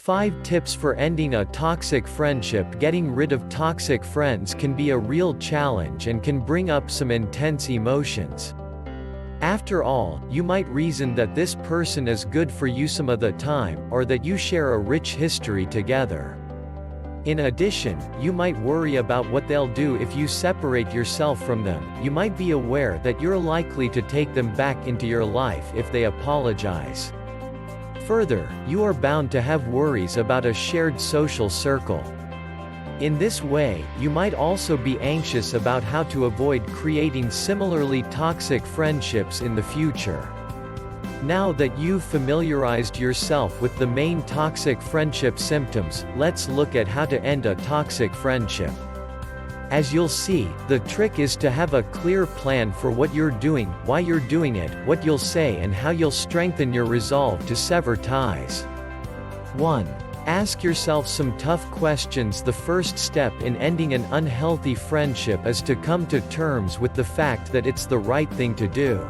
5 tips for ending a toxic friendship. Getting rid of toxic friends can be a real challenge and can bring up some intense emotions. After all, you might reason that this person is good for you some of the time, or that you share a rich history together. In addition, you might worry about what they'll do if you separate yourself from them. You might be aware that you're likely to take them back into your life if they apologize. Further, you are bound to have worries about a shared social circle. In this way, you might also be anxious about how to avoid creating similarly toxic friendships in the future. Now that you've familiarized yourself with the main toxic friendship symptoms, let's look at how to end a toxic friendship. As you'll see, the trick is to have a clear plan for what you're doing, why you're doing it, what you'll say, and how you'll strengthen your resolve to sever ties. 1. Ask yourself some tough questions. The first step in ending an unhealthy friendship is to come to terms with the fact that it's the right thing to do.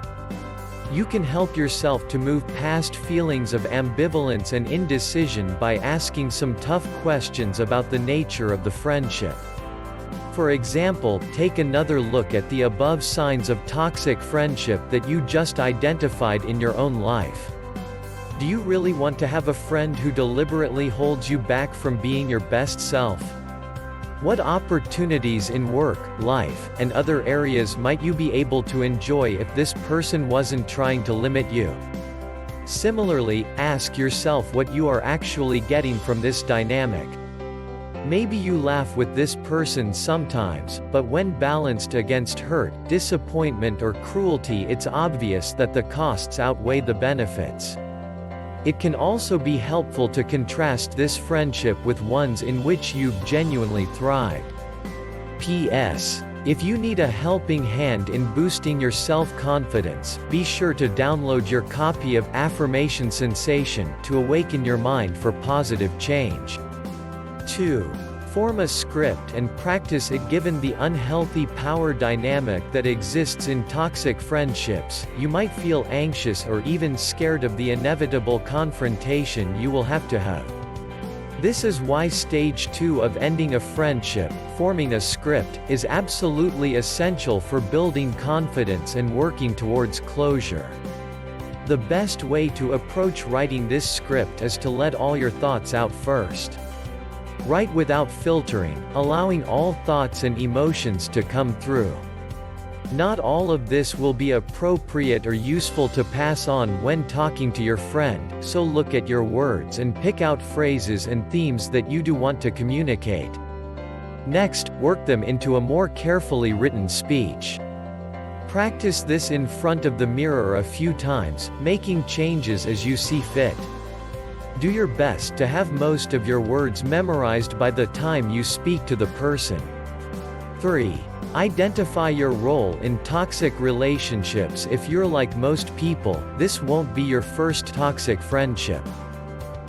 You can help yourself to move past feelings of ambivalence and indecision by asking some tough questions about the nature of the friendship. For example, take another look at the above signs of toxic friendship that you just identified in your own life. Do you really want to have a friend who deliberately holds you back from being your best self? What opportunities in work, life, and other areas might you be able to enjoy if this person wasn't trying to limit you? Similarly, ask yourself what you are actually getting from this dynamic. Maybe you laugh with this person sometimes, but when balanced against hurt, disappointment, or cruelty, it's obvious that the costs outweigh the benefits. It can also be helpful to contrast this friendship with ones in which you've genuinely thrived. P.S. If you need a helping hand in boosting your self-confidence, be sure to download your copy of Affirmation Sensation to awaken your mind for positive change. 2. Form a script and practice it. Given the unhealthy power dynamic that exists in toxic friendships, you might feel anxious or even scared of the inevitable confrontation you will have to have. This is why stage 2 of ending a friendship, forming a script, is absolutely essential for building confidence and working towards closure. The best way to approach writing this script is to let all your thoughts out first. Write without filtering, allowing all thoughts and emotions to come through. Not all of this will be appropriate or useful to pass on when talking to your friend, so look at your words and pick out phrases and themes that you do want to communicate. Next, work them into a more carefully written speech. Practice this in front of the mirror a few times, making changes as you see fit. Do your best to have most of your words memorized by the time you speak to the person. 3. Identify your role in toxic relationships. If you're like most people, this won't be your first toxic friendship.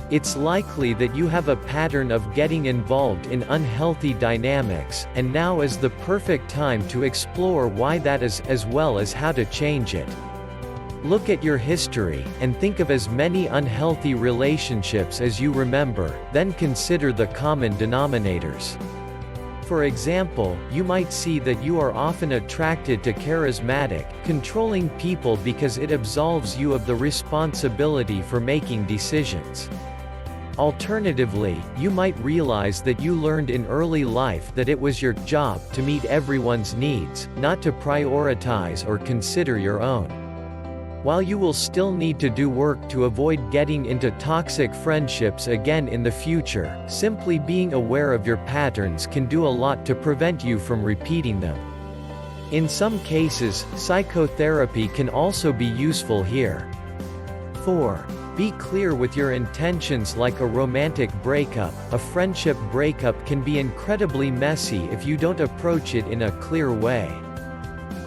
It's likely that you have a pattern of getting involved in unhealthy dynamics, and now is the perfect time to explore why that is, as well as how to change it. Look at your history, and think of as many unhealthy relationships as you remember, then consider the common denominators. For example, you might see that you are often attracted to charismatic, controlling people because it absolves you of the responsibility for making decisions. Alternatively, you might realize that you learned in early life that it was your job to meet everyone's needs, not to prioritize or consider your own. While you will still need to do work to avoid getting into toxic friendships again in the future, simply being aware of your patterns can do a lot to prevent you from repeating them. In some cases, psychotherapy can also be useful here. 4. Be clear with your intentions. Like a romantic breakup, a friendship breakup can be incredibly messy if you don't approach it in a clear way.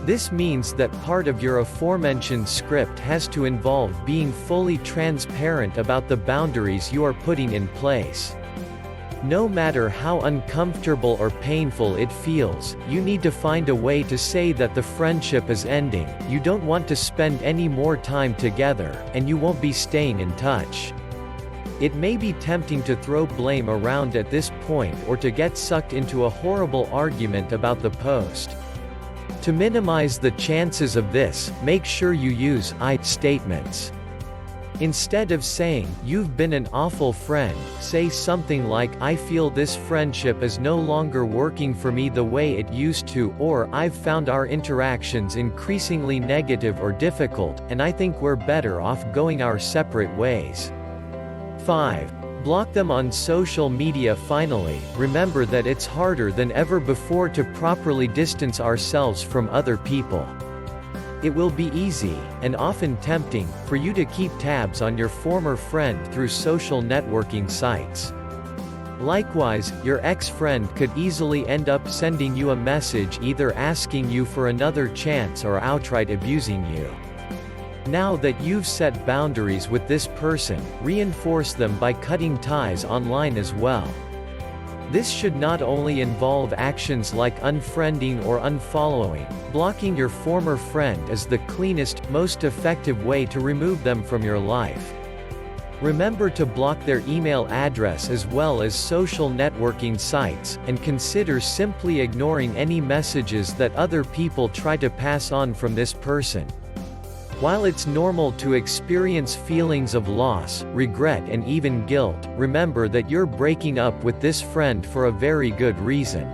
This means that part of your aforementioned script has to involve being fully transparent about the boundaries you are putting in place. No matter how uncomfortable or painful it feels, you need to find a way to say that the friendship is ending, you don't want to spend any more time together, and you won't be staying in touch. It may be tempting to throw blame around at this point or to get sucked into a horrible argument about the post. To minimize the chances of this, make sure you use I statements. Instead of saying, "You've been an awful friend," say something like, "I feel this friendship is no longer working for me the way it used to," or "I've found our interactions increasingly negative or difficult, and I think we're better off going our separate ways." 5. Block them on social media. Finally, remember that it's harder than ever before to properly distance ourselves from other people. It will be easy, and often tempting, for you to keep tabs on your former friend through social networking sites. Likewise, your ex-friend could easily end up sending you a message either asking you for another chance or outright abusing you. Now that you've set boundaries with this person, reinforce them by cutting ties online as well. This should not only involve actions like unfriending or unfollowing. Blocking your former friend is the cleanest, most effective way to remove them from your life. Remember to block their email address as well as social networking sites, and consider simply ignoring any messages that other people try to pass on from this person. While it's normal to experience feelings of loss, regret and even guilt, remember that you're breaking up with this friend for a very good reason.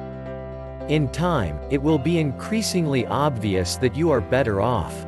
In time, it will be increasingly obvious that you are better off.